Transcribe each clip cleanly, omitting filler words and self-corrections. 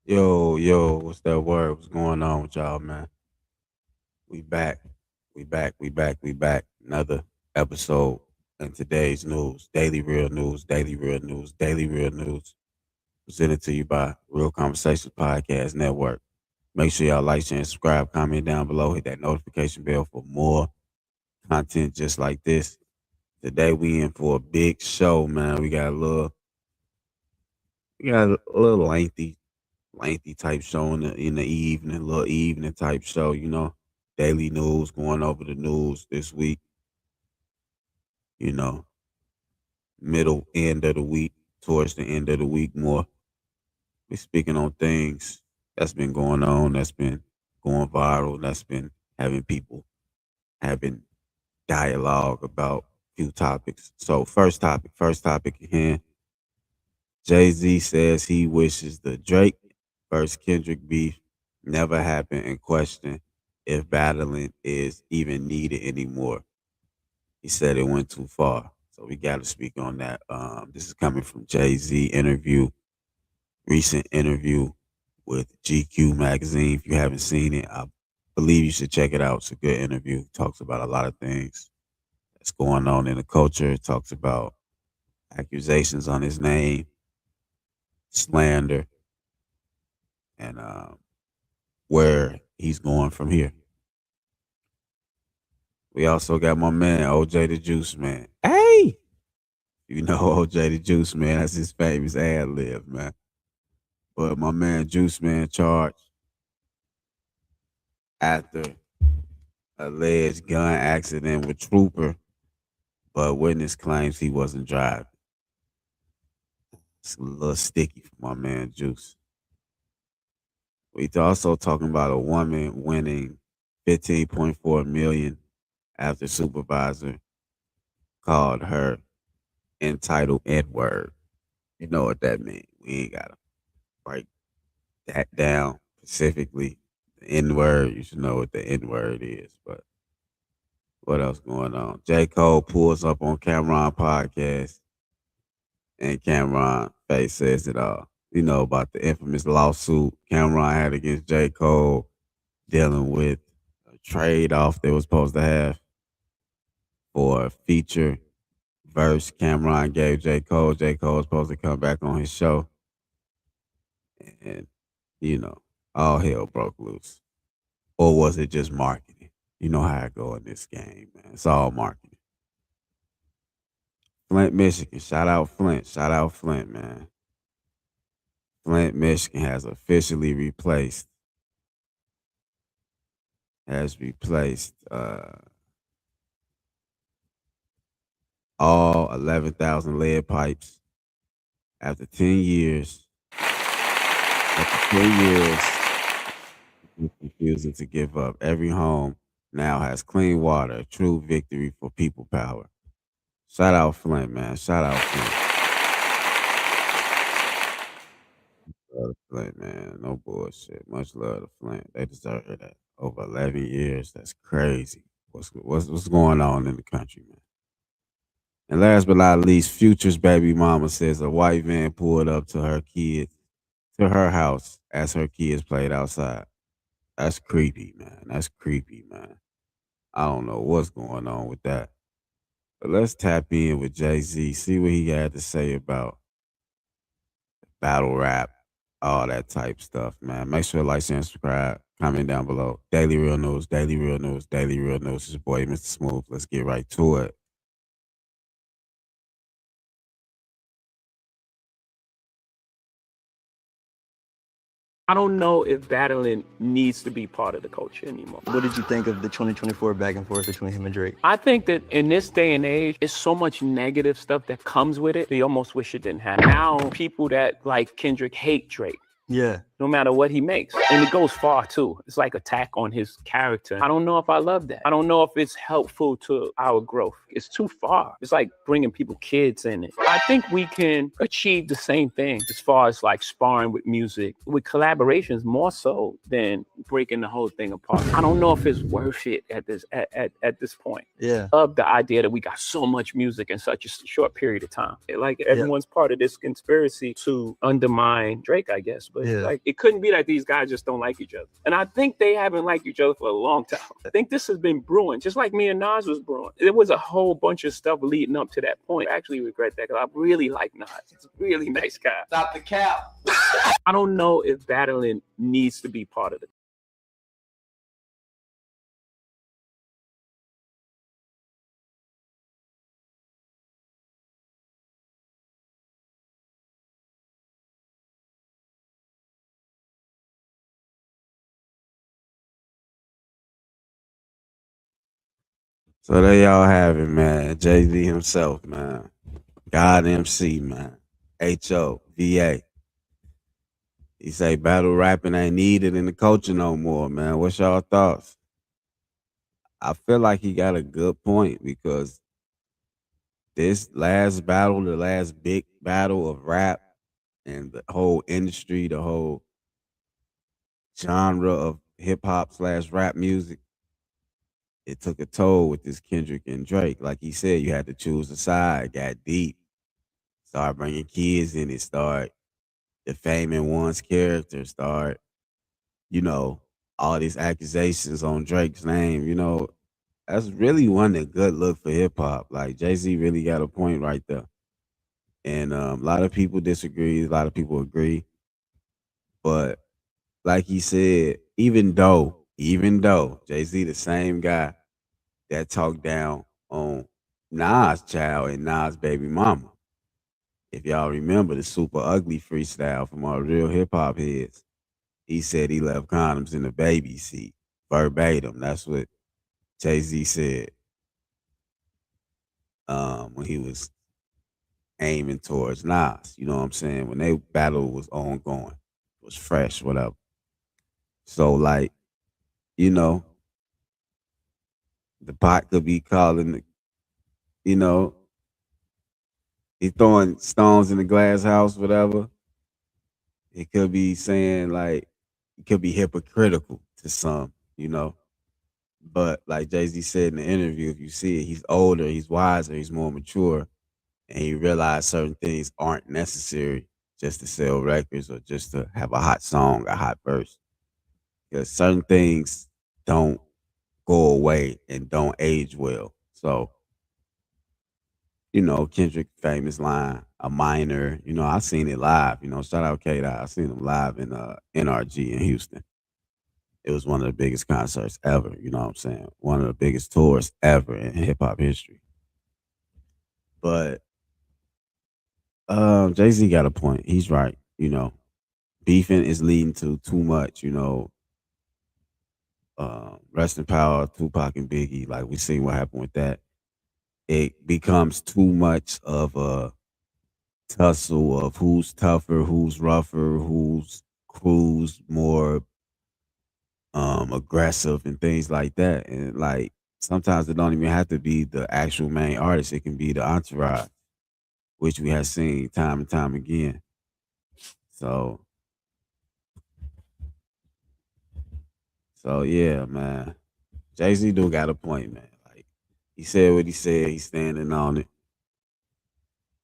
Yo, what's that word? What's going on with y'all, man? We back. We back. Another episode in today's news. Daily real news, daily real news, daily real news. Presented to you by Real Conversations Podcast Network. Make sure y'all like, share, and subscribe, comment down below, hit that notification bell for more content just like this. Today we in for a big show, man. We got a little lengthy type show in the evening, little evening type show, daily news, going over the news this week, you know, middle end of the week, towards the end of the week more. We're speaking on things that's been going on, that's been going viral, that's been having people having dialogue about few topics. So first topic again. Jay-Z says he wishes the Drake versus Kendrick beef never happened and question if battling is even needed anymore. He said it went too far. So we got to speak on that. This is coming from Jay-Z recent interview with GQ magazine. If you haven't seen it, I believe you should check it out. It's a good interview. It talks about a lot of things that's going on in the culture. It talks about accusations on his name, slander, and where he's going from here. We also got my man OJ the Juice Man. Hey, you know OJ the Juice Man. That's his famous ad lib, man. But my man Juice Man charged after alleged gun accident with Trooper, but witness claims he wasn't driving. It's a little sticky for my man Juice. We also talking about a woman winning 15.4 million after supervisor called her entitled N word. You know what that means. We ain't gotta break that down specifically. The N word, you should know what the N word is. But what else going on? J.Cole pulls up on Cameron podcast, and Cameron face says it all. You know about the infamous lawsuit Cameron had against J. Cole dealing with a trade off they was supposed to have for a feature verse Cameron gave J. Cole. J. Cole was supposed to come back on his show. And, you know, all hell broke loose. Or was it just marketing? You know how I go in this game, man. It's all marketing. Flint, Michigan. Shout out Flint. Shout out Flint, man. Flint, Michigan has replaced all 11,000 lead pipes after 10 years. After 10 years, refusing to give up. Every home now has clean water, a true victory for people power. Shout out Flint, man. Shout out Flint. Love to Flint, man. No bullshit. Much love to Flint. They deserve that. Over 11 years. That's crazy. What's going on in the country, man? And last but not least, Future's baby mama says a white van pulled up to her house as her kids played outside. That's creepy, man. That's creepy, man. I don't know what's going on with that. But let's tap in with Jay Z, see what he had to say about battle rap, all that type stuff, man. Make sure to like, share, and subscribe. Comment down below. Daily Real News, Daily Real News, Daily Real News. It's your boy, Mr. Smooth. Let's get right to it. I don't know if battling needs to be part of the culture anymore. What did you think of the 2024 back and forth between him and Drake? I think that in this day and age, it's so much negative stuff that comes with it. You almost wish it didn't happen. Now, people that like Kendrick hate Drake. Yeah. No matter what he makes. And it goes far too. It's like attack on his character. I don't know if I love that. I don't know if it's helpful to our growth. It's too far. It's like bringing kids in it. I think we can achieve the same thing as far as like sparring with music, with collaborations more so than breaking the whole thing apart. I don't know if it's worth it at this point. Yeah. Of the idea that we got so much music in such a short period of time. Like everyone's part of this conspiracy to undermine Drake, I guess. But like It couldn't be that these guys just don't like each other. And I think they haven't liked each other for a long time. I think this has been brewing, just like me and Nas was brewing. There was a whole bunch of stuff leading up to that point. I actually regret that because I really like Nas. He's a really nice guy. Stop the cap. I don't know if battling needs to be part of it. So there y'all have it, man. Jay Z himself, man. God MC, man. HOVA. He say battle rapping ain't needed in the culture no more, man. What's y'all thoughts? I feel like he got a good point because this last battle, the last big battle of rap and the whole industry, the whole genre of hip hop slash rap music, it took a toll with this Kendrick and Drake. Like he said, you had to choose a side, got deep, start bringing kids in it, start defaming one's character, start, you know, all these accusations on Drake's name, that's really one a good look for hip hop. Like Jay Z really got a point right there. And a lot of people disagree, a lot of people agree. But like he said, even though Jay Z the same guy that talked down on Nas child and Nas baby mama. If y'all remember the super ugly freestyle from our real hip hop heads, he said he left condoms in the baby seat. Verbatim. That's what Jay Z said when he was aiming towards Nas. You know what I'm saying? When they battle was ongoing, it was fresh, whatever. So like, you know, the pot could be calling, you know, he throwing stones in the glass house, whatever. It could be saying like it could be hypocritical to some, But like Jay Z said in the interview, if you see it, he's older, he's wiser, he's more mature, and he realized certain things aren't necessary just to sell records or just to have a hot song, a hot verse. Because certain things don't go away and don't age well. So, Kendrick famous line, a minor, I seen it live, shout out K Dot. I seen him live in NRG in Houston. It was one of the biggest concerts ever, you know what I'm saying? One of the biggest tours ever in hip hop history. But Jay Z got a point. He's right. Beefing is leading to too much. Rest in power, Tupac and Biggie. Like we seen what happened with that. It becomes too much of a tussle of who's tougher, who's rougher, who's more aggressive and things like that. And like sometimes it don't even have to be the actual main artist. It can be the entourage, which we have seen time and time again. So yeah, man. Jay Z do got a point, man. Like he said what he said, he's standing on it.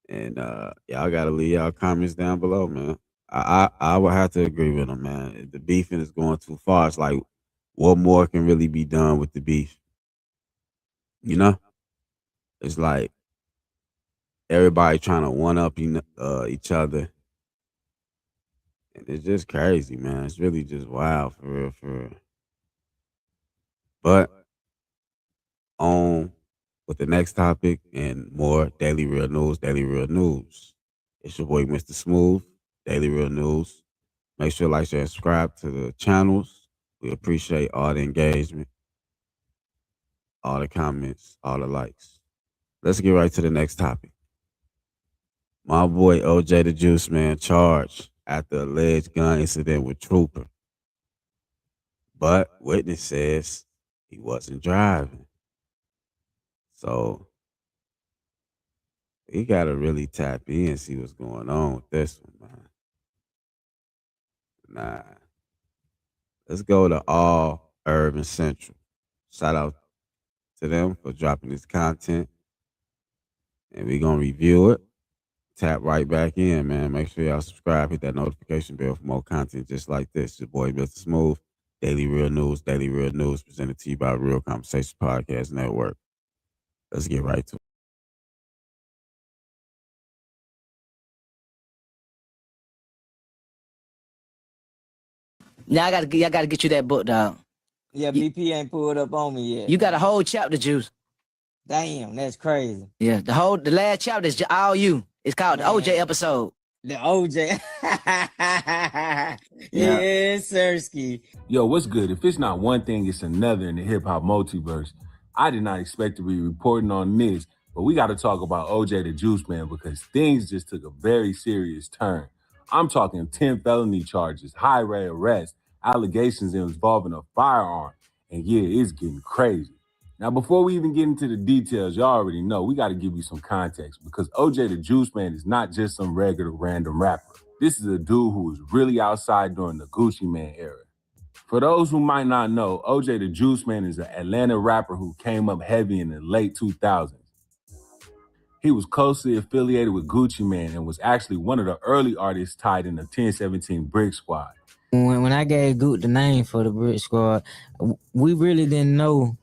And y'all gotta leave y'all comments down below, man. I would have to agree with him, man. The beefing is going too far. It's like what more can really be done with the beef? You know? It's like everybody trying to one up each other. And it's just crazy, man. It's really just wild for real, for real. But on with the next topic and more Daily Real News, Daily Real News. It's your boy, Mr. Smooth, Daily Real News. Make sure to like, share, and subscribe to the channels. We appreciate all the engagement, all the comments, all the likes. Let's get right to the next topic. My boy OJ the Juiceman charged after alleged gun incident with Trooper. But witness says he wasn't driving. So he gotta really tap in and see what's going on with this one, man. Nah. Let's go to All Urban Central. Shout out to them for dropping this content. And we're gonna review it. tap right back in, man. Make sure y'all subscribe, hit that notification bell for more content just like this. Your boy, Mr. Smooth. Daily Real News, presented to you by Real Conversations Podcast Network. Let's get right to it. Now I gotta get you that book, dog. Yeah, BP ain't pulled up on me yet. You got a whole chapter, Juice. Damn, that's crazy. Yeah, the last chapter is all you. It's called the OJ episode. The OJ. Yes, Sirski. Yo, what's good? If it's not one thing, it's another in the hip hop multiverse. I did not expect to be reporting on this, but we got to talk about OJ the Juiceman because things just took a very serious turn. I'm talking 10 felony charges, high rate arrests, allegations involving a firearm, and yeah, it's getting crazy. Now, before we even get into the details, y'all already know we got to give you some context because OJ the Juiceman is not just some regular random rapper. This is a dude who was really outside during the Gucci Man era. For those who might not know, OJ the Juiceman is an Atlanta rapper who came up heavy in the late 2000s. He was closely affiliated with Gucci Man and was actually one of the early artists tied in the 1017 Brick Squad. When I gave Goot the name for the Brick Squad, we really didn't know.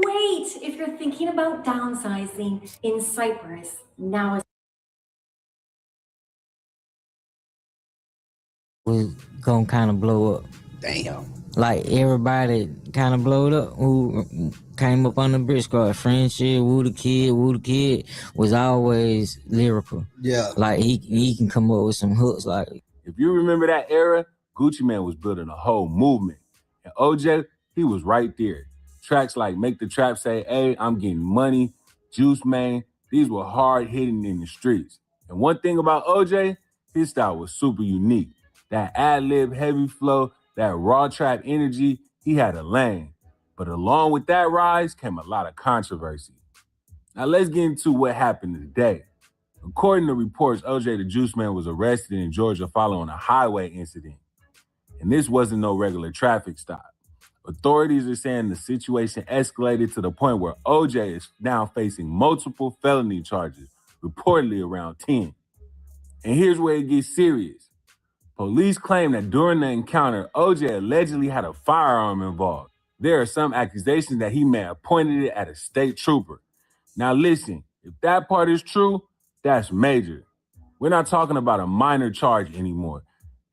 Wait, if you're thinking about downsizing in Cyprus, now is was gonna kind of blow up. Damn. Like everybody kind of blowed up who came up on the Brick Squad. Friendship, Woo the Kid was always lyrical. Yeah. Like he can come up with some hooks. Like if you remember that era, Gucci Man was building a whole movement. And OJ, he was right there. Tracks like Make the Trap Say, Hey, I'm Getting Money, Juiceman, these were hard hitting in the streets. And one thing about OJ, his style was super unique. That ad-lib heavy flow, that raw trap energy, he had a lane. But along with that rise came a lot of controversy. Now let's get into what happened today. According to reports, OJ the Juiceman was arrested in Georgia following a highway incident. And this wasn't no regular traffic stop. Authorities are saying the situation escalated to the point where OJ is now facing multiple felony charges, reportedly around 10. And here's where it gets serious. Police claim that during the encounter, OJ allegedly had a firearm involved. There are some accusations that he may have pointed it at a state trooper. Now listen, if that part is true, that's major. We're not talking about a minor charge anymore.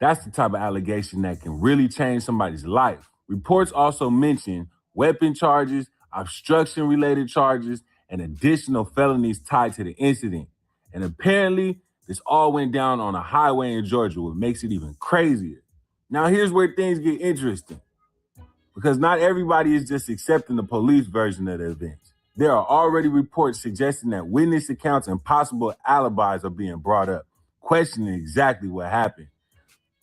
That's the type of allegation that can really change somebody's life. Reports also mention weapon charges, obstruction-related charges, and additional felonies tied to the incident. And apparently, this all went down on a highway in Georgia, which makes it even crazier. Now, here's where things get interesting. Because not everybody is just accepting the police version of the events. There are already reports suggesting that witness accounts and possible alibis are being brought up, questioning exactly what happened.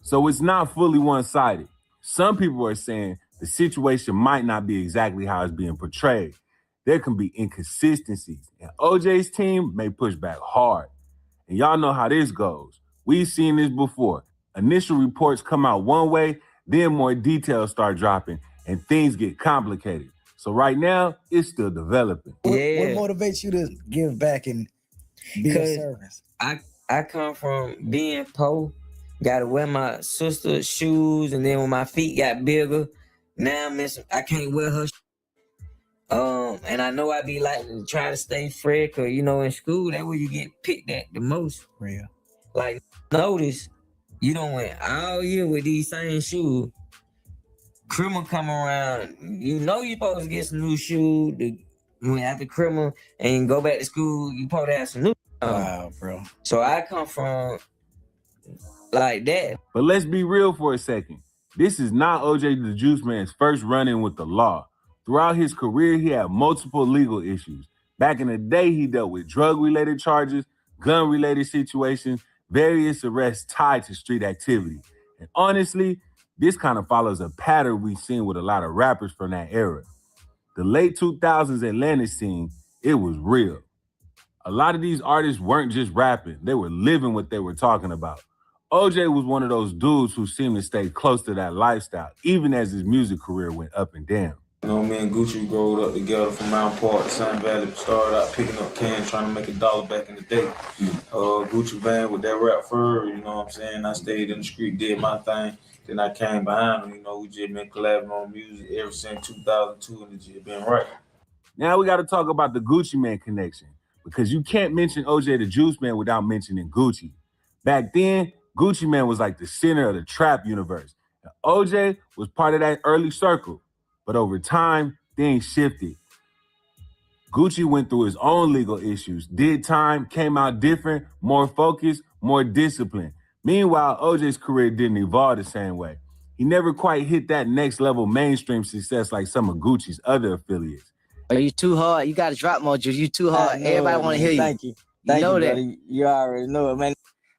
So it's not fully one-sided. Some people are saying the situation might not be exactly how it's being portrayed. There can be inconsistencies, and OJ's team may push back hard. And y'all know how this goes. We've seen this before. Initial reports come out one way, then more details start dropping, and things get complicated. So right now, it's still developing. What motivates you to give back and be of service? I come from being poor, gotta wear my sister's shoes, and then when my feet got bigger, now I can't wear her. And I know I be like to try to stay fresh, cause in school that's where you get picked at the most. Real. Like notice, you don't went all year with these same shoes. Criminal come around, you supposed to get some new shoes. When after criminal and go back to school, you supposed to have some new. Wow, bro. So I come from like that. But let's be real for a second. This is not OJ the Juiceman's first run-in with the law. Throughout his career, he had multiple legal issues. Back in the day, he dealt with drug-related charges, gun-related situations, various arrests tied to street activity. And honestly, this kind of follows a pattern we've seen with a lot of rappers from that era. The late 2000s Atlanta scene, it was real. A lot of these artists weren't just rapping, they were living what they were talking about. OJ was one of those dudes who seemed to stay close to that lifestyle, even as his music career went up and down. You know, me and Gucci growed up together from Mount Park to Sun Valley. Started out picking up cans, trying to make $1 back in the day. Gucci Van with that rap fur, you know what I'm saying? I stayed in the street, did my thing. Then I came behind him, you know, we just been collabing on music ever since 2002, and it's just been right. Now we got to talk about the Gucci Man connection, because you can't mention OJ the Juice Man without mentioning Gucci. Back then, Gucci Man was like the center of the trap universe. And OJ was part of that early circle. But over time, things shifted. Gucci went through his own legal issues, did time, came out different, more focused, more disciplined. Meanwhile, OJ's career didn't evolve the same way. He never quite hit that next level mainstream success like some of Gucci's other affiliates. Are you too hard? You got to drop more, Juice. You too hard. Everybody want to hear you. Thank you. Thank know you, that. brother. You already know it, man.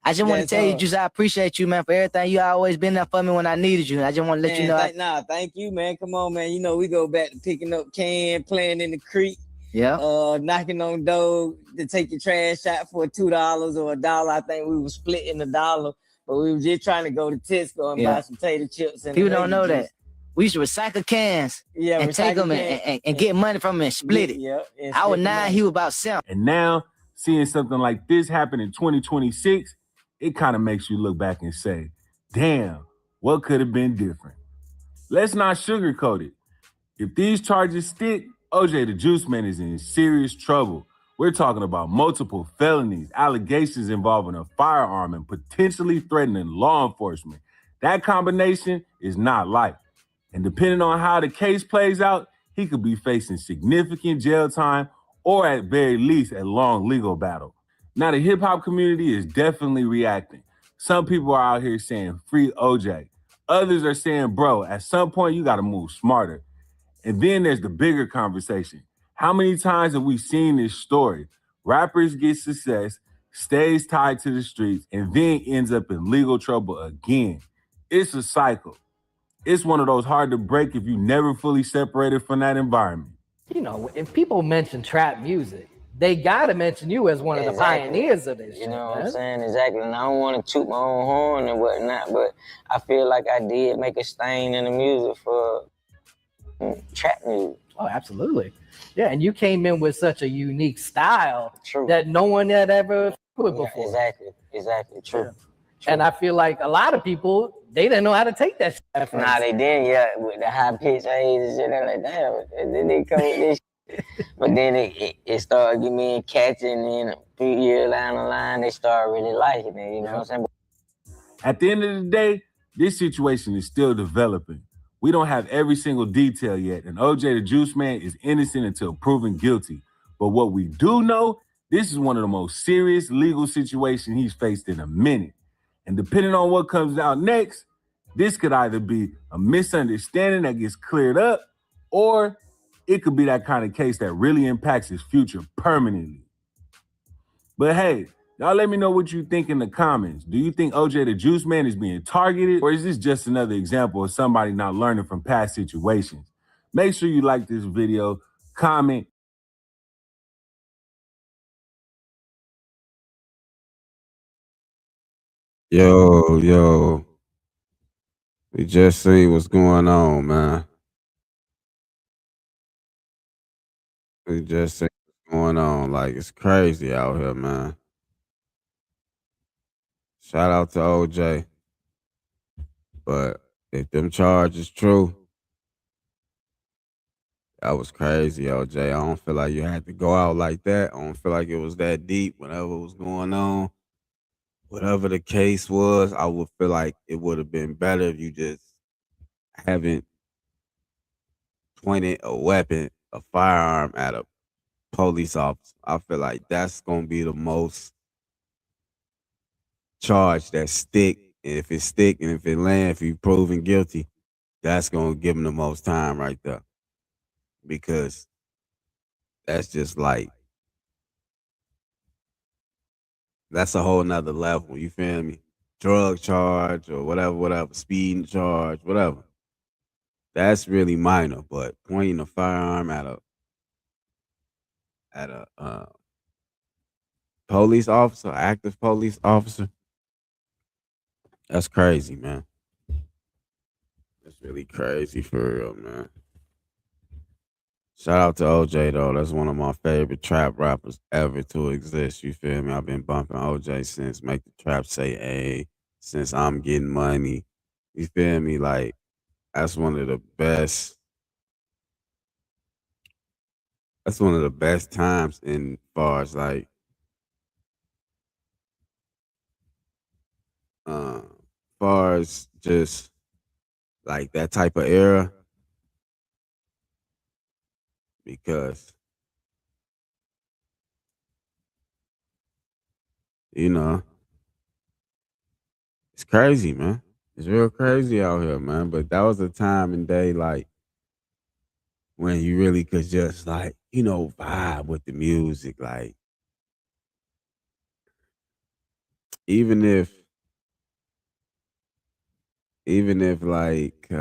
I just want to tell you, Juice, I appreciate you, man, for everything. You always been there for me when I needed you. I just want to let you know. Thank you, man. Come on, man. You know, we go back to picking up can, playing in the creek. Yeah. Knocking on door to take your trash out for $2 or $1. I think we were splitting $1, but we were just trying to go to Tesco and buy some potato chips. And people don't know that. We used to recycle cans and take them and get money from them and split it. Yeah, I was 9, he was about 7. And now, seeing something like this happen in 2026, it kind of makes you look back and say, damn, what could have been different? Let's not sugarcoat it. If these charges stick, OJ the Juice Man is in serious trouble. We're talking about multiple felonies, allegations involving a firearm, and potentially threatening law enforcement. That combination is not light. And depending on how the case plays out, he could be facing significant jail time or at very least a long legal battle. Now, the hip hop community is definitely reacting. Some people are out here saying free OJ. Others are saying, bro, at some point you got to move smarter. And then there's the bigger conversation. How many times have we seen this story? Rappers get success, stays tied to the streets, and then ends up in legal trouble again. It's a cycle. It's one of those hard to break if you never fully separated from that environment. You know, if people mention trap music, they got to mention you as one of the pioneers of this. You know what I'm saying? Exactly. And I don't want to toot my own horn and whatnot, but I feel like I did make a stain in the music for trap music. Oh, absolutely. Yeah, and you came in with such a unique style that no one had ever with before. Exactly. True. And I feel like a lot of people, they didn't know how to take that shit. Nah, they didn't. Yeah, with the high pitch A's and shit, they're like, damn, then they come with this shit. But then it started getting me catching, and a few years down the line, they started really liking it. You know what I'm saying? At the end of the day, this situation is still developing. We don't have every single detail yet, and OJ the Juice Man is innocent until proven guilty. But what we do know, this is one of the most serious legal situations he's faced in a minute. And depending on what comes out next, this could either be a misunderstanding that gets cleared up, or it could be that kind of case that really impacts his future permanently. But hey, y'all let me know what you think in the comments. Do you think OJ the Juice Man is being targeted, or is this just another example of somebody not learning from past situations? Make sure you like this video, comment. Yo. We just see what's going on, man. We just see what's going on. Like, it's crazy out here, man. Shout out to OJ. But if them charges true, that was crazy, OJ. I don't feel like you had to go out like that. I don't feel like it was that deep, whatever was going on. Whatever the case was, I would feel like it would have been better if you just haven't pointed a weapon, a firearm at a police officer. I feel like that's gonna be the most charge that stick. And if it stick and if it land, if you proven guilty, that's gonna give him the most time right there. Because that's just like that's a whole nother level, you feel me? Drug charge or whatever, speeding charge, whatever. That's really minor, but pointing a firearm at a police officer, active police officer, that's crazy, man. That's really crazy for real, man. Shout out to OJ though. That's one of my favorite trap rappers ever to exist. You feel me? I've been bumping OJ since Make the Trap Say A, since I'm Getting Money. You feel me? Like that's one of the best. That's one of the best times in far as like uh far as just like that type of era because you know it's crazy, man. It's real crazy out here, man. But that was a time and day like when you really could just like, vibe with the music. Like even if even if like you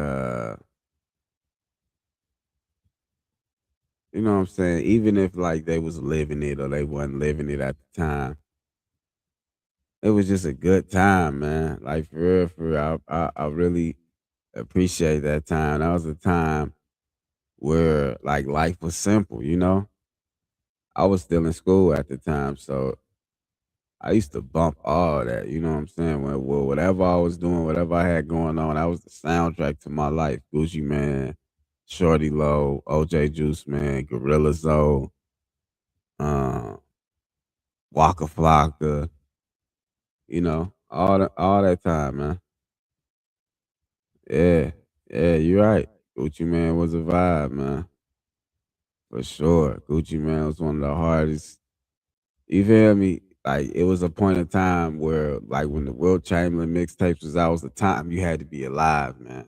know what I'm saying, even if like they was living it or they wasn't living it at the time, it was just a good time, man. Like for real, I really appreciate that time. That was a time where like life was simple. I was still in school at the time, so I used to bump all that. You know what I'm saying? Whatever I was doing, whatever I had going on, that was the soundtrack to my life. Gucci Man, Shorty Low, OJ Juiceman, Gorilla Zoe, uh, Waka Flocka. All that time, man. Yeah, yeah, you're right. Gucci Man was a vibe, man, for sure. Gucci Man was one of the hardest. You feel me? Like it was a point in time where, like, when the Will Chamberlain mixtapes was out, was the time you had to be alive, man.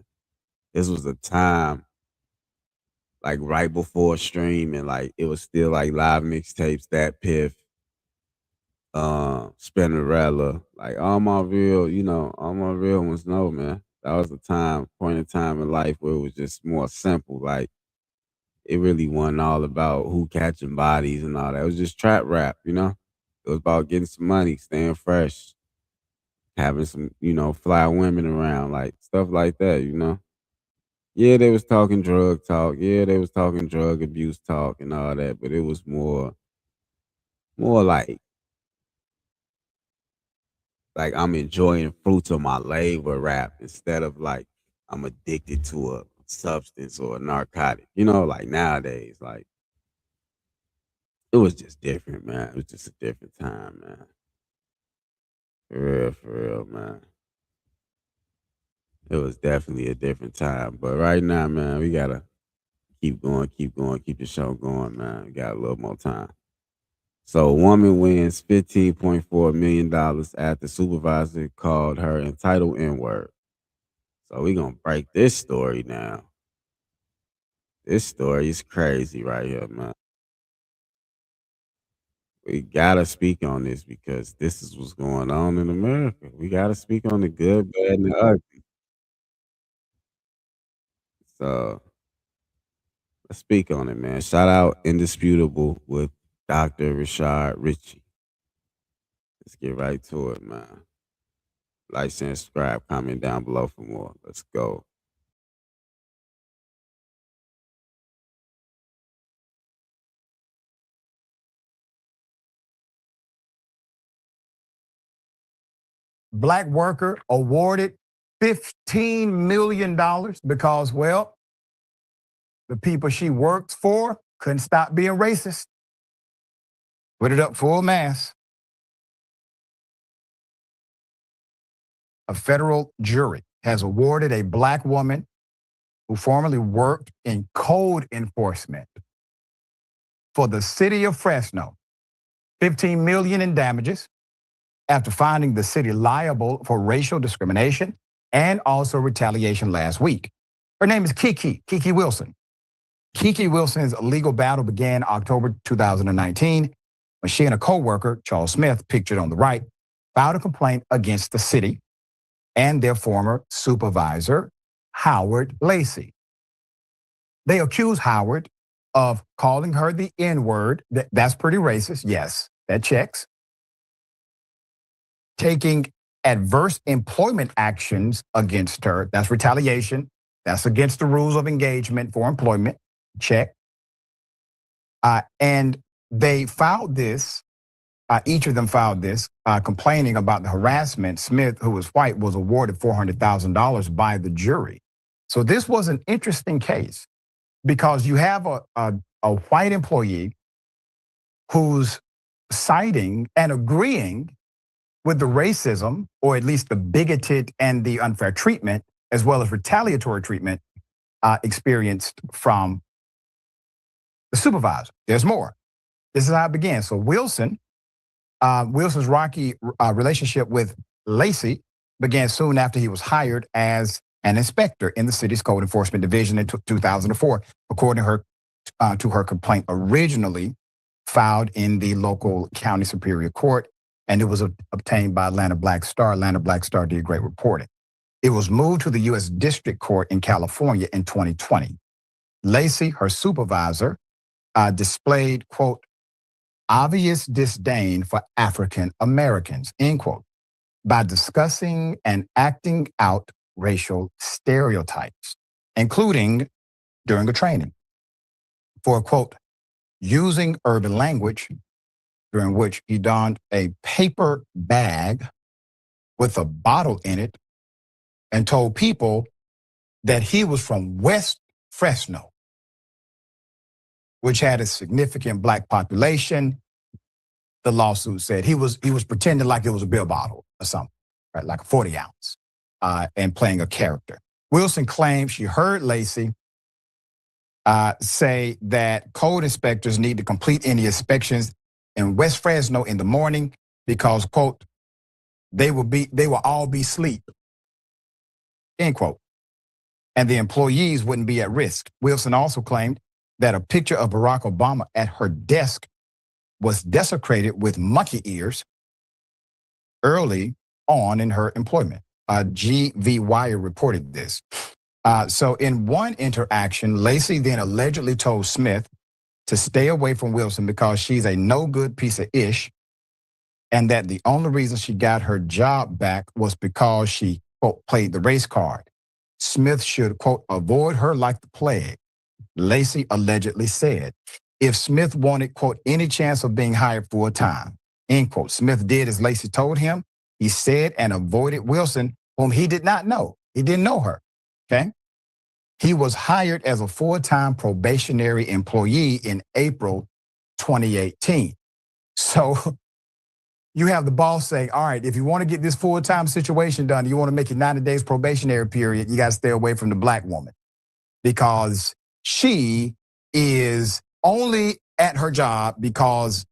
This was a time like right before streaming, like it was still like live mixtapes, that Piff, Spinnerella, like all my real ones know, man. That was a point in time in life where it was just more simple. Like it really wasn't all about who catching bodies and all that. It was just trap rap. It was about getting some money, staying fresh, having some, fly women around, like stuff like that. Yeah, they was talking drug talk. Yeah, they was talking drug abuse talk and all that, but it was more like I'm enjoying fruits of my labor rap instead of like I'm addicted to a substance or a narcotic. Like nowadays, like it was just different, man. It was just a different time, man. For real, man. It was definitely a different time. But right now, man, we gotta keep going, keep the show going, man. We got a little more time. So, a woman wins $15.4 million after supervisor called her entitled N word. So, we're going to break this story now. This story is crazy right here, man. We got to speak on this because this is what's going on in America. We got to speak on the good, bad, and the ugly. So, let's speak on it, man. Shout out Indisputable with Dr. Rashad Ritchie. Let's get right to it, man. Like, share, subscribe, comment down below for more. Let's go. Black worker awarded $15 million because, well, the people she worked for couldn't stop being racist. Put it up full mass. A federal jury has awarded a black woman who formerly worked in code enforcement for the city of Fresno $15 million in damages after finding the city liable for racial discrimination and also retaliation last week. Her name is Kiki Wilson. Kiki Wilson's legal battle began October 2019 when she and a co-worker, Charles Smith, pictured on the right, filed a complaint against the city and their former supervisor, Howard Lacey. They accuse Howard of calling her the N-word. That's pretty racist. Yes, that checks. Taking adverse employment actions against her. That's retaliation. That's against the rules of engagement for employment. Check. And they filed this, each of them filed this, complaining about the harassment. Smith, who was white, was awarded $400,000 by the jury. So this was an interesting case because you have a white employee who's citing and agreeing with the racism, or at least the bigoted and the unfair treatment, as well as retaliatory treatment experienced from the supervisor. There's more. This is how it began. So Wilson's rocky relationship with Lacey began soon after he was hired as an inspector in the city's code enforcement division in 2004, according to her complaint originally filed in the local county superior court, and it was obtained by Atlanta Black Star. Atlanta Black Star did great reporting. It was moved to the U.S. District Court in California in 2020. Lacey, her supervisor, displayed, quote, obvious disdain for African Americans, end quote, by discussing and acting out racial stereotypes, including during a training for, quote, using urban language, during which he donned a paper bag with a bottle in it and told people that he was from West Fresno, which had a significant black population. The lawsuit said he was pretending like it was a beer bottle or something, right, like a 40 ounce, and playing a character. Wilson claimed she heard Lacey say that code inspectors need to complete any inspections in West Fresno in the morning because, quote, they will all be asleep, end quote, and the employees wouldn't be at risk. Wilson also claimed that a picture of Barack Obama at her desk was desecrated with monkey ears early on in her employment. GV Wire reported this. So in one interaction, Lacey then allegedly told Smith to stay away from Wilson because she's a no-good piece of ish, and that the only reason she got her job back was because she, quote, played the race card. Smith should, quote, avoid her like the plague, Lacey allegedly said. If Smith wanted, quote, any chance of being hired full time, end quote, Smith did as Lacey told him. He said and avoided Wilson, whom he did not know. He didn't know her, okay? He was hired as a full-time probationary employee in April 2018. So you have the boss saying, all right, if you want to get this full-time situation done, you want to make it 90 days probationary period, you got to stay away from the black woman because she is only at her job because,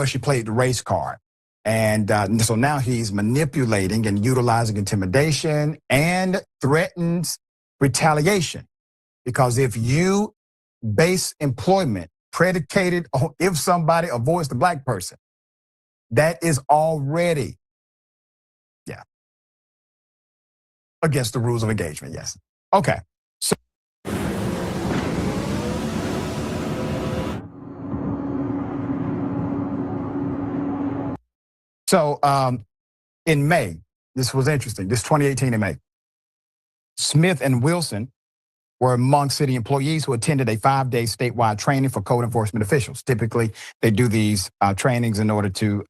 she played the race card. And so now he's manipulating and utilizing intimidation and threatens retaliation. Because if you base employment predicated on if somebody avoids the black person, that is already, against the rules of engagement, yes. Okay. So in May, this was interesting, this 2018 in May, Smith and Wilson were among city employees who attended a 5-day statewide training for code enforcement officials. Typically, they do these trainings in order to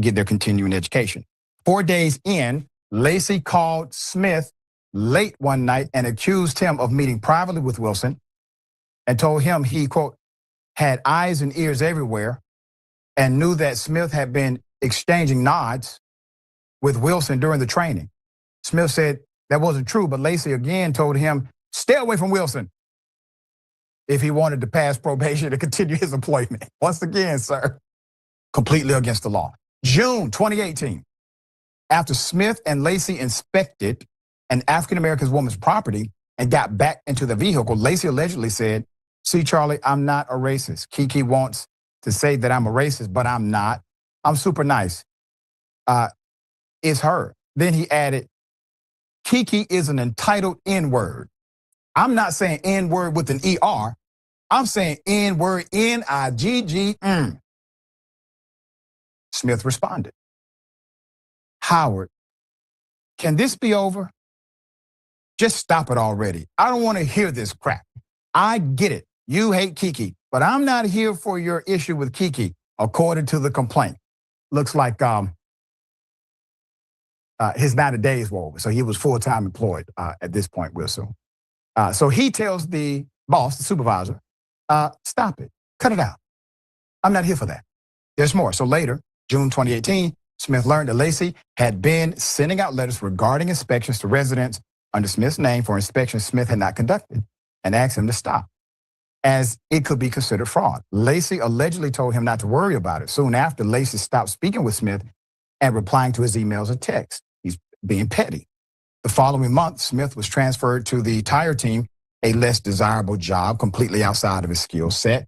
get their continuing education. 4 days in, Lacey called Smith late one night and accused him of meeting privately with Wilson and told him he, quote, had eyes and ears everywhere and knew that Smith had been exchanging nods with Wilson during the training. Smith said that wasn't true, but Lacey again told him, stay away from Wilson if he wanted to pass probation to continue his employment. Once again, sir, completely against the law. June 2018, after Smith and Lacey inspected an African-American woman's property and got back into the vehicle, Lacey allegedly said, see, Charlie, I'm not a racist. Kiki wants to say that I'm a racist, but I'm not. I'm super nice. It's her. Then he added, Kiki is an entitled N-word. I'm not saying N-word with an E-R. I'm saying N-word, N-I-G-G. Smith responded, Howard, can this be over? Just stop it already. I don't want to hear this crap. I get it. You hate Kiki. but I'm not here for your issue with Kiki, according to the complaint. Looks like his 90 days were over, so he was full-time employed at this point, we'll assume. So he tells the boss, the supervisor, stop it, cut it out. I'm not here for that. There's more. So later, June 2018, Smith learned that Lacey had been sending out letters regarding inspections to residents under Smith's name for inspections Smith had not conducted and asked him to stop, as it could be considered fraud. Lacey allegedly told him not to worry about it. Soon after, Lacey stopped speaking with Smith and replying to his emails and texts. He's being petty. The following month, Smith was transferred to the tire team, a less desirable job completely outside of his skill set.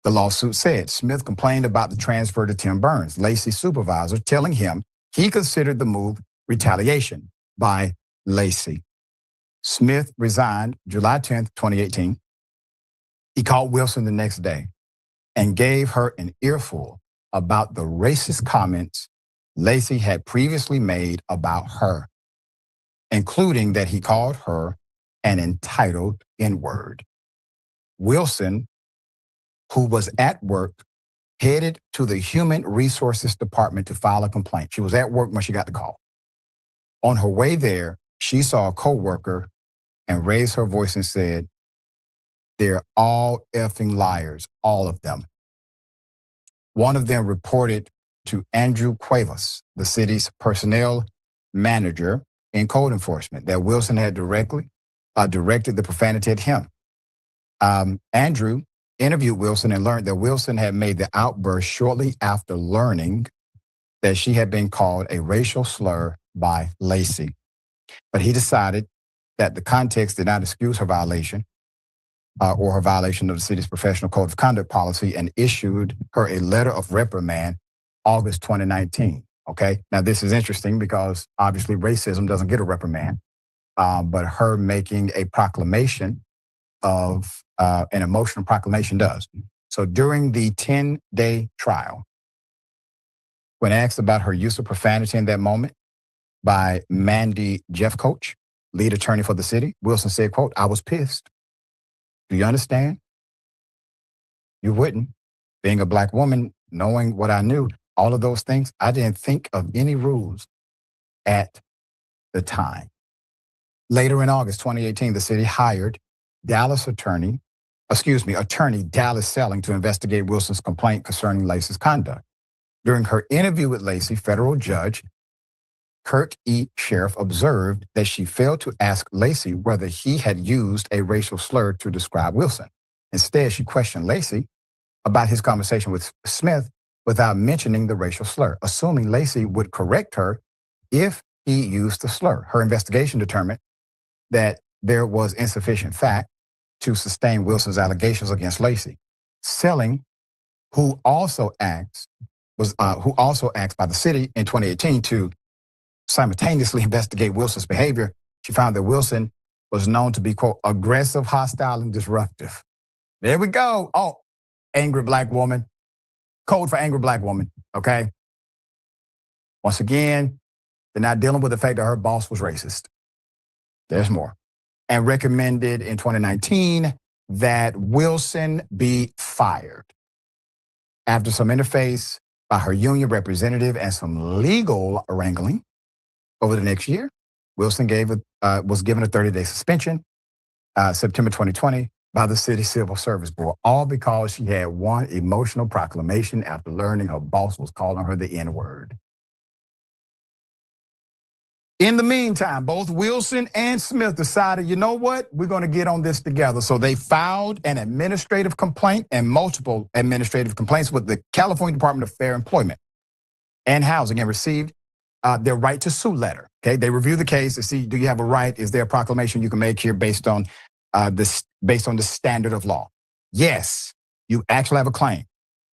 The lawsuit said Smith complained about the transfer to Tim Burns, Lacey's supervisor, telling him he considered the move retaliation by Lacey. Smith resigned July 10th, 2018. He called Wilson the next day and gave her an earful about the racist comments Lacey had previously made about her, including that he called her an entitled N-word. Wilson, who was at work, headed to the Human Resources Department to file a complaint. She was at work when she got the call. On her way there, she saw a coworker and raised her voice and said, "They're all effing liars, all of them." One of them reported to Andrew Cuevas, the city's personnel manager in code enforcement, that Wilson had directed the profanity at him. Andrew interviewed Wilson and learned that Wilson had made the outburst shortly after learning that she had been called a racial slur by Lacey. But he decided that the context did not excuse her violation or her violation of the city's professional code of conduct policy, and issued her a letter of reprimand August 2019. Okay, now this is interesting because obviously racism doesn't get a reprimand, but her making a proclamation of an emotional proclamation does. So during the 10-day trial, when asked about her use of profanity in that moment by Mandy Jeffcoach, lead attorney for the city, Wilson said, quote, "I was pissed. Do you understand? You wouldn't. Being a Black woman, knowing what I knew, all of those things, I didn't think of any rules at the time." Later in August 2018, the city hired attorney Dallas Selling to investigate Wilson's complaint concerning Lacey's conduct. During her interview with Lacey, federal judge Kirk E. Sheriff observed that she failed to ask Lacey whether he had used a racial slur to describe Wilson. Instead, she questioned Lacey about his conversation with Smith without mentioning the racial slur, assuming Lacey would correct her if he used the slur. Her investigation determined that there was insufficient fact to sustain Wilson's allegations against Lacey. Selling, who also asked by the city in 2018 to simultaneously investigate Wilson's behavior, she found that Wilson was known to be, quote, aggressive, hostile, and disruptive. There we go. Oh, angry Black woman. Code for angry Black woman, okay? Once again, they're not dealing with the fact that her boss was racist. There's more. And recommended in 2019 that Wilson be fired. After some interface by her union representative and some legal wrangling over the next year, Wilson was given a 30-day suspension, September 2020, by the City Civil Service Board, all because she had one emotional proclamation after learning her boss was calling her the N-word. In the meantime, both Wilson and Smith decided, you know what, we're going to get on this together. So they filed an administrative complaint and multiple administrative complaints with the California Department of Fair Employment and Housing, and received their right to sue letter. Okay, they review the case to see, do you have a right? Is there a proclamation you can make here based on the standard of law? Yes, you actually have a claim.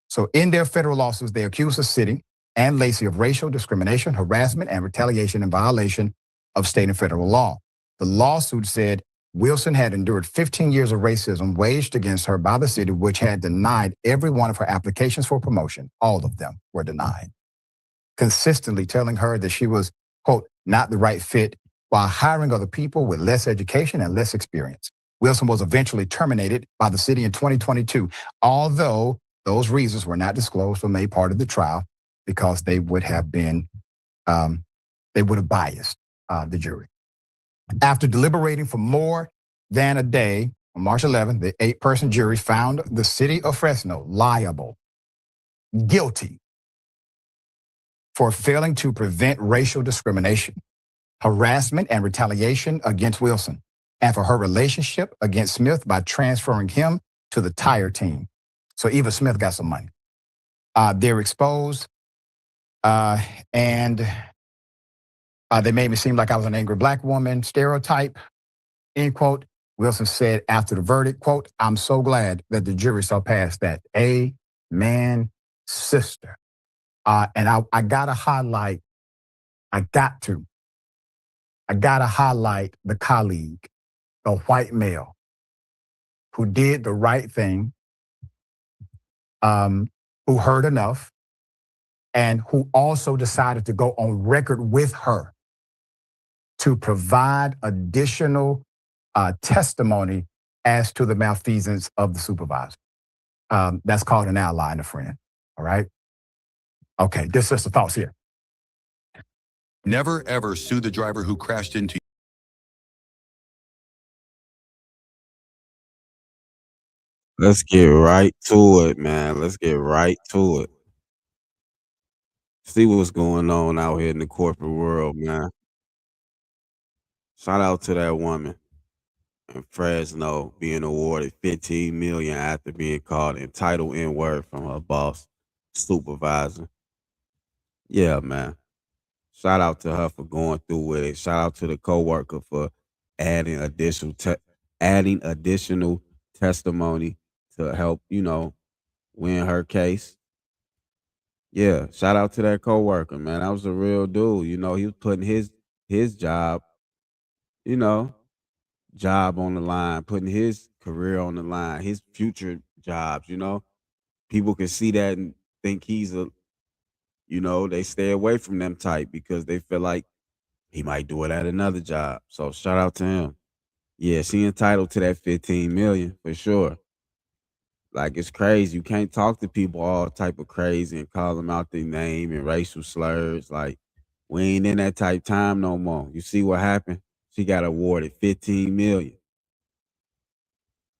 So in their federal lawsuits, they accuse the city and Lacey of racial discrimination, harassment, and retaliation in violation of state and federal law. The lawsuit said Wilson had endured 15 years of racism waged against her by the city, which had denied every one of her applications for promotion. All of them were denied, consistently telling her that she was, quote, not the right fit, while hiring other people with less education and less experience. Wilson was eventually terminated by the city in 2022, although those reasons were not disclosed or made part of the trial because they would have been, they would have biased the jury. After deliberating for more than a day, on March 11th, the 8-person jury found the city of Fresno liable, guilty, for failing to prevent racial discrimination, harassment, and retaliation against Wilson, and for her relationship against Smith by transferring him to the tire team. So Eva Smith got some money. They're exposed, and they made me seem like I was an angry black woman stereotype, end quote. Wilson said after the verdict, quote, "I'm so glad that the jury saw past that." Amen, sister. And I gotta highlight, I gotta highlight the colleague, the white male, who did the right thing, who heard enough, and who also decided to go on record with her to provide additional testimony as to the malfeasance of the supervisor. That's called an ally and a friend, all right? Okay, this is the thoughts here. Never ever sue the driver who crashed into you. Let's get right to it, man. Let's get right to it. See what's going on out here in the corporate world, man. Shout out to that woman in Fresno being awarded $15 million after being called entitled N-word from her boss, supervisor. Yeah, man. Shout out to her for going through with it. Shout out to the coworker for adding additional testimony to help, win her case. Yeah, shout out to that coworker, man. That was a real dude. He was putting his job, you know, job on the line, putting his career on the line, his future jobs. People can see that and think they stay away from them type because they feel like he might do it at another job. So shout out to him. Yeah, she entitled to that 15 million for sure. Like it's crazy. You can't talk to people all type of crazy and call them out their name and racial slurs. Like we ain't in that type time no more. You see what happened? She got awarded 15 million.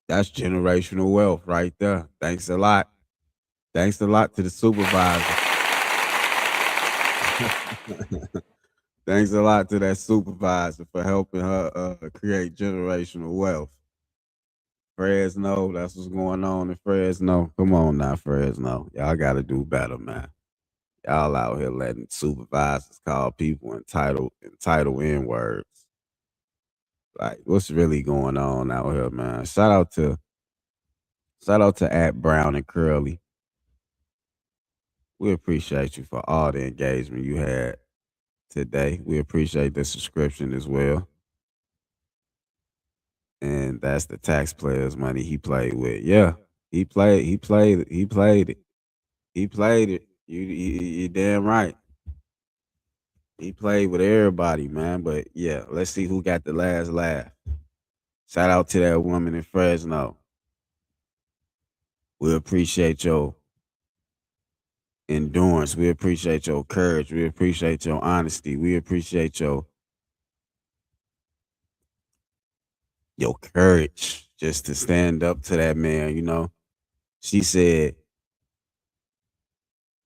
That's generational wealth right there. Thanks a lot. Thanks a lot to the supervisor. Thanks a lot to that supervisor for helping her create generational wealth. Fresno, that's what's going on in Fresno. Come on now, Fresno. Y'all got to do better, man. Y'all out here letting supervisors call people entitled N-words. Like, what's really going on out here, man? Shout out to at Brown and Curly. We appreciate you for all the engagement you had today. We appreciate the subscription as well. And that's the taxpayers' money he played with. Yeah, he played it. He played it. You damn right. He played with everybody, man. But yeah, let's see who got the last laugh. Shout out to that woman in Fresno. We appreciate your endurance. We appreciate your courage. We appreciate your honesty. We appreciate your courage just to stand up to that man. She said,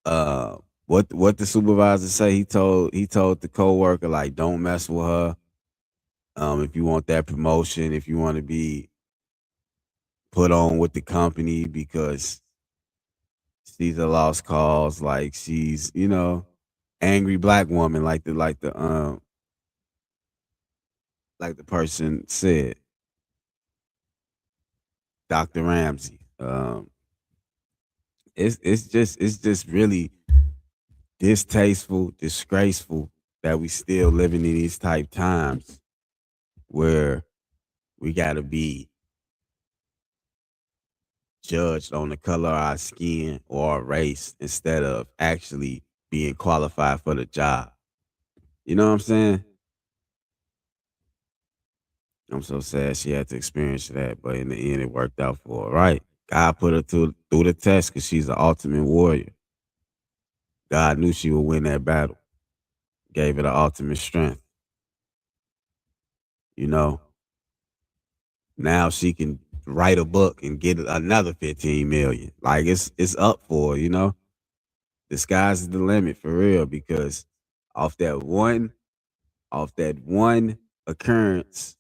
what the supervisor say? He told the coworker, like, don't mess with her. If you want that promotion, if you want to be put on with the company because she's a lost cause, like she's, angry black woman, like the person said, Dr. Ramsey. It's just really distasteful, disgraceful that we still living in these type times where we gotta be judged on the color of our skin or our race instead of actually being qualified for the job. You know what I'm saying? I'm so sad she had to experience that, but in the end, it worked out for her. Right? God put her through the test because she's the ultimate warrior. God knew she would win that battle. Gave her the ultimate strength. You know, now she can write a book and get another 15 million. Like it's up for her, you know. The sky's the limit for real because off that one, off that one occurrence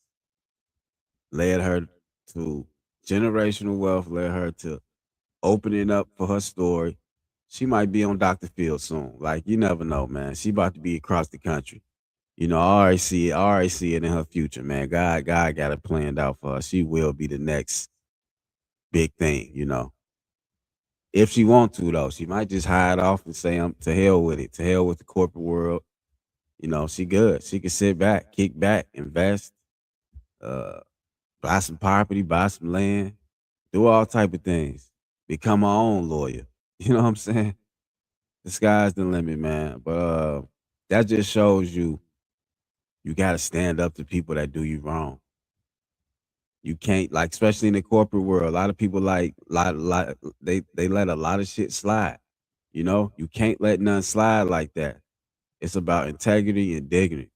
led her to generational wealth, led her to opening up for her story. She might be on Dr. Phil soon. Like you never know, man. She about to be across the country. You know, I already see it. I already see it in her future, man. God got it planned out for her. She will be the next big thing, you know. If she want to though, she might just hide off and say, "I'm to hell with it. To hell with the corporate world." You know, she good. She can sit back, kick back, invest, uh, buy some property, buy some land, do all type of things. Become her own lawyer. You know what I'm saying? The sky's the limit, man. But that just shows you gotta stand up to people that do you wrong. You can't like, especially in the corporate world. A lot of people like lot they let a lot of shit slide. You know, you can't let none slide like that. It's about integrity and dignity.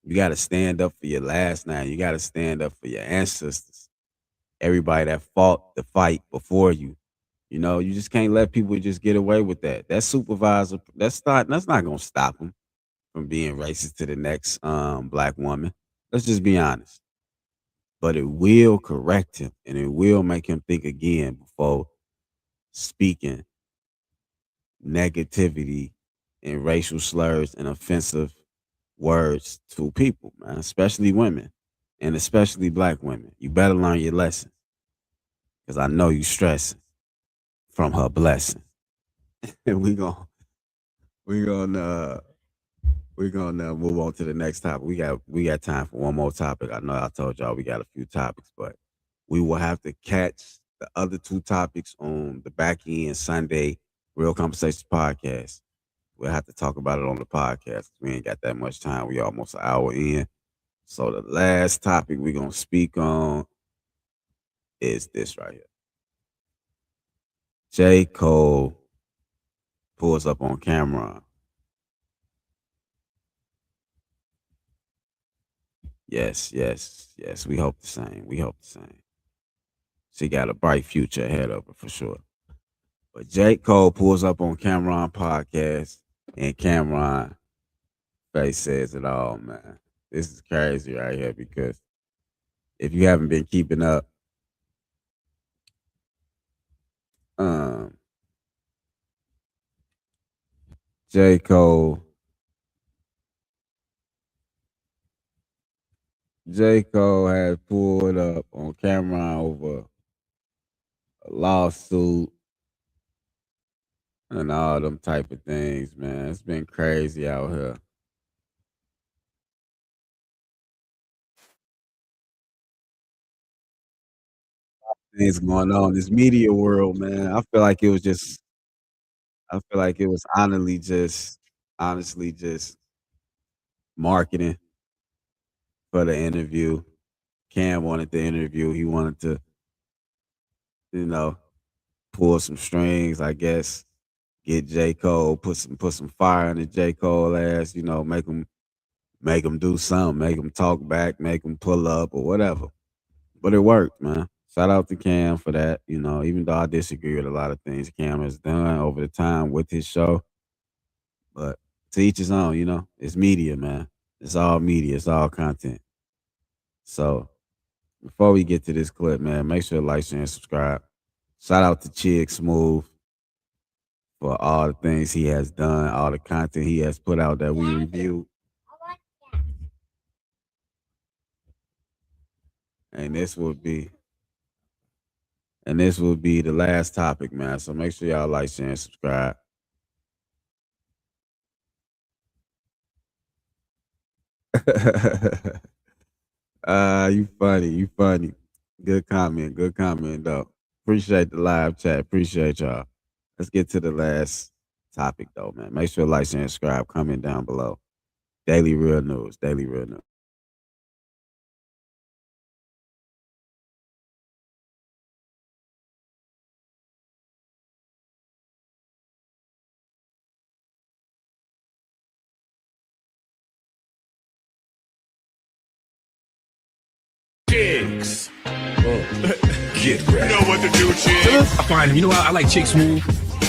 You got to stand up for your last name. You got to stand up for your ancestors. Everybody that fought the fight before you. You know, you just can't let people just get away with that. That supervisor, that's not gonna stop him from being racist to the next black woman. Let's just be honest. But it will correct him and it will make him think again before speaking negativity and racial slurs and offensive words to people, man, especially women and especially black women. You better learn your lesson because I know you stressing from her blessing. And we gonna we're gonna move on to the next topic. We got time for one more topic. I know I told y'all we got a few topics, but we will have to catch the other two topics on the back end Sunday Real Conversations podcast. We'll have to talk about it on the podcast. We ain't got that much time. We almost an hour in. So the last topic we're gonna speak on is this right here. J. Cole pulls up on Cameron. Yes, yes, yes. We hope the same. We hope the same. She got a bright future ahead of her for sure. But J. Cole pulls up on Cameron podcast, and Cameron face says it all, man. This is crazy right here because if you haven't been keeping up, um, J. Cole, J. Cole had pulled up on Cameron over a lawsuit and all them type of things, man. It's been crazy out here. Things going on in this media world, man. I feel like it was honestly just marketing for the interview. Cam wanted the interview. He wanted to, you know, pull some strings, I guess, get J. Cole, put some fire in the J. Cole ass, you know, make him do something, make him talk back, make him pull up or whatever. But it worked, man. Shout out to Cam for that. You know, even though I disagree with a lot of things Cam has done over the time with his show, but to each his own, you know. It's media, man. It's all media, it's all content. So before we get to this clip, man, make sure to like, share, and subscribe. Shout out to Chig Smooth for all the things he has done, all the content he has put out that we reviewed. And this will be the last topic, man. So make sure y'all like, share, and subscribe. You funny. You funny. Good comment, though. Appreciate the live chat. Appreciate y'all. Let's get to the last topic, though, man. Make sure to like, share, and subscribe. Comment down below. Daily Real News. Daily Real News. Chicks. Get ready. You know what to do, Chicks. I find him. You know, I like Chick Smooth.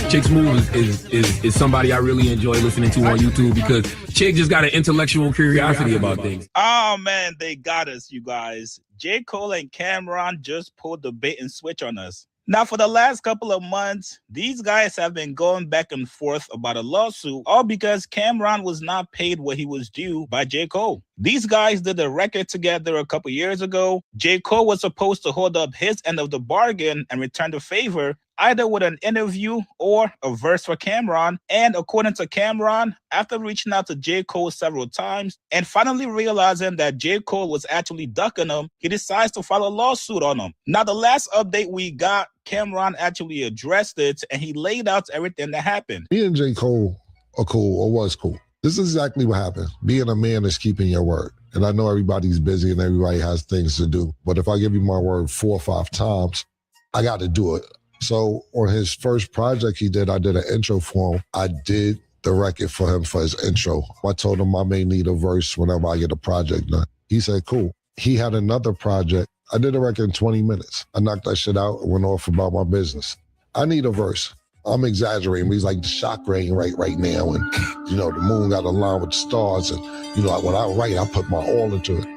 Chick Smooth is somebody I really enjoy listening to on YouTube because Chick just got an intellectual curiosity about things. Oh man, they got us, you guys. J. Cole and Cameron just pulled the bait and switch on us. Now, for the last couple of months, these guys have been going back and forth about a lawsuit, all because Cameron was not paid what he was due by J. Cole. These guys did a record together a couple years ago. J. Cole was supposed to hold up his end of the bargain and return the favor, either with an interview or a verse for Cameron. And according to Cameron, after reaching out to J. Cole several times and finally realizing that J. Cole was actually ducking him, he decides to file a lawsuit on him. Now, the last update we got, Cameron actually addressed it and he laid out everything that happened. Me and J. Cole are cool, or was cool. This is exactly what happened. Being a man is keeping your word. And I know everybody's busy and everybody has things to do. But if I give you my word 4 or 5 times, I got to do it. So on his first project he did, I did an intro for him. I did the record for him for his intro. I told him I may need a verse whenever I get a project done. He said, cool. He had another project. I did a record in 20 minutes. I knocked that shit out and went off about my business. I need a verse. I'm exaggerating, but he's like the shock rain right now. And, you know, the moon got aligned with the stars. And, you know, when I write, I put my all into it.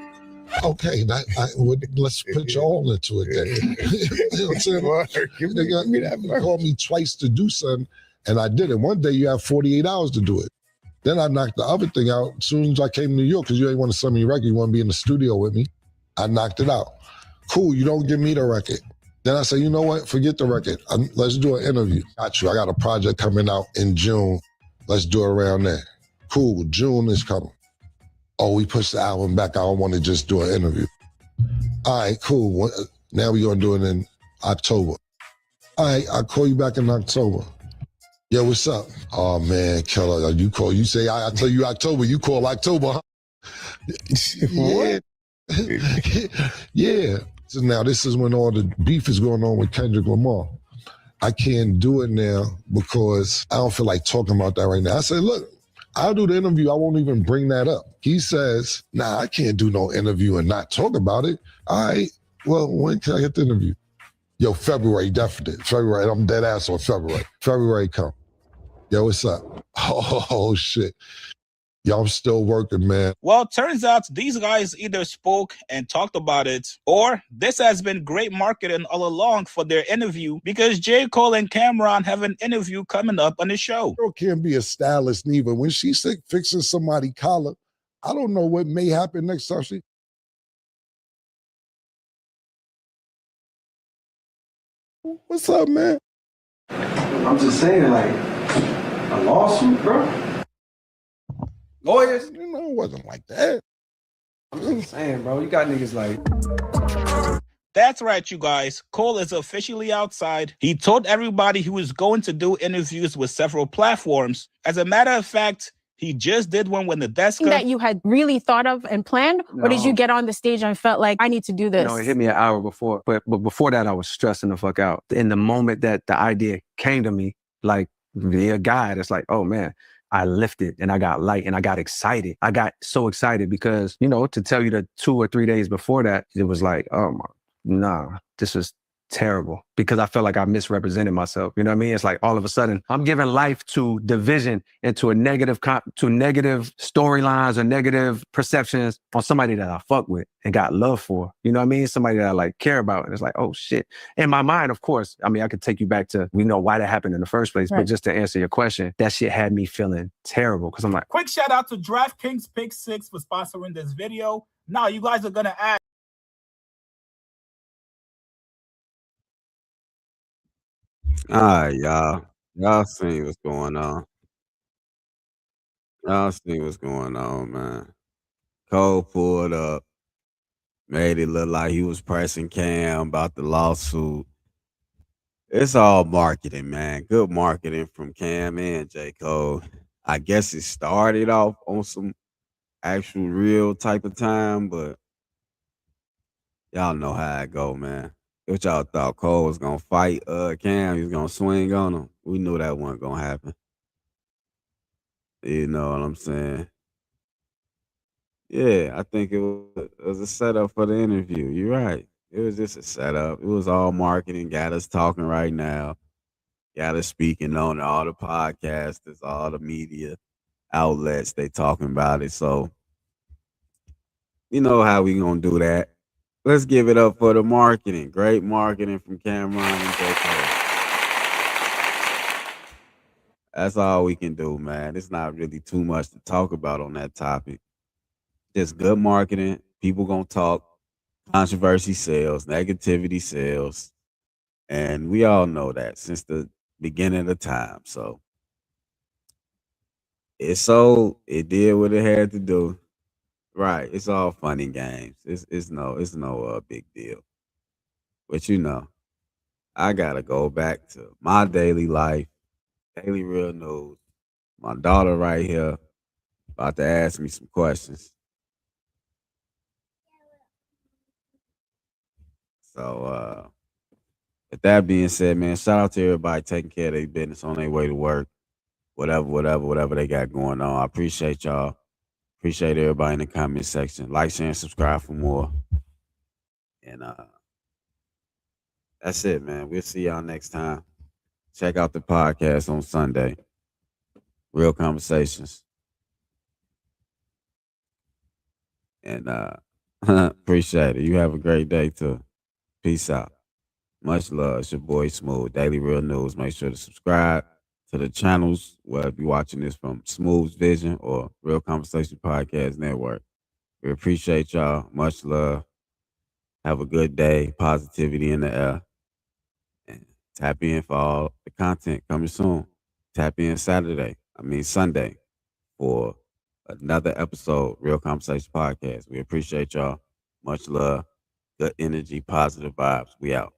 Okay, let's put your all into it then. You know what I'm saying? They called me twice to do something, and I did it. One day you have 48 hours to do it. Then I knocked the other thing out as soon as I came to New York, because you ain't want to send me a record, you want to be in the studio with me. I knocked it out. Cool, you don't give me the record. Then I say, you know what, forget the record. Let's do an interview. Got you, I got a project coming out in June. Let's do it around there. Cool, June is coming. Oh, we pushed the album back. I don't want to just do an interview. All right, cool. Now we're going to do it in October. All right, I'll call you back in October. Yo, what's up? Oh, man, Killer, you call. You say, I tell you October. You call October, huh? Yeah. Yeah. So now this is when all the beef is going on with Kendrick Lamar. I can't do it now because I don't feel like talking about that right now. I said, look, I'll do the interview. I won't even bring that up. He says, nah, I can't do no interview and not talk about it. All right, well, when can I get the interview? Yo, February, definite. February, I'm dead ass on February. February come. Yo, what's up? Oh, shit. Yo, I'm still working, man. Well, turns out these guys either spoke and talked about it, or this has been great marketing all along for their interview, because J. Cole and Cameron have an interview coming up on the show. Girl can't be a stylist neither. When she's fixing somebody's collar, I don't know what may happen next time she... What's up, man? I'm just saying, like, a lawsuit, bro? Lawyers? You know, it wasn't like that. I'm just saying, bro, you got niggas like... That's right, you guys. Cole is officially outside. He told everybody he was going to do interviews with several platforms. As a matter of fact, he just did one with Nadeska. That you had really thought of and planned? No. Or did you get on the stage and felt like, I need to do this? No, it hit me an hour before. But before that, I was stressing the fuck out. In the moment that the idea came to me, like, via God, it's like, oh, man. I lifted and I got light and I got excited. I got so excited because, you know, to tell you the 2 or 3 days before that, it was like, oh my, nah, this was terrible because I felt like I misrepresented myself. You know what I mean? It's like all of a sudden I'm giving life to division and to negative storylines or negative perceptions on somebody that I fuck with and got love for. You know what I mean? Somebody that I like care about. And it's like, oh shit. In my mind, of course, I mean, I could take you back to, we know why that happened in the first place, right. But just to answer your question, that shit had me feeling terrible because I'm like. Quick shout out to DraftKings Pick 6 for sponsoring this video. Now you guys are gonna ask. All right, y'all. Y'all seen what's going on. Y'all seen what's going on, man. Cole pulled up, made it look like he was pressing Cam about the lawsuit. It's all marketing, man. Good marketing from Cam and J. Cole. I guess it started off on some actual real type of time, but y'all know how it go, man. What y'all thought Cole was gonna fight Cam? He was gonna swing on him. We knew that wasn't gonna happen. You know what I'm saying? Yeah, I think it was a setup for the interview. You're right. It was just a setup. It was all marketing. Got us talking right now. Got us speaking on all the podcasters, all the media outlets. They talking about it. So you know how we gonna do that. Let's give it up for the marketing. Great marketing from Cameron and J.Cole. That's all we can do, man. It's not really too much to talk about on that topic. Just good marketing. People gonna talk. Controversy sells. Negativity sells. And we all know that since the beginning of time. So it sold. It did what it had to do. Right. It's all funny games. It's no big deal. But I gotta go back to my daily life, daily real news. My daughter right here about to ask me some questions. So with that being said, man, shout out to everybody taking care of their business on their way to work. Whatever they got going on. I appreciate y'all. Appreciate everybody in the comment section. Like, share, and subscribe for more. And that's it, man. We'll see y'all next time. Check out the podcast on Sunday. Real conversations. And appreciate it. You have a great day too. Peace out. Much love. It's your boy Smooth. Daily Real News. Make sure to subscribe to the channels, whether you're watching this from Smooth's Vision or Real Conversation Podcast Network. We appreciate y'all. Much love. Have a good day. Positivity in the air. And tap in for all the content coming soon. Tap in Sunday for another episode, Real Conversation Podcast. We appreciate y'all. Much love. Good energy, positive vibes. We out.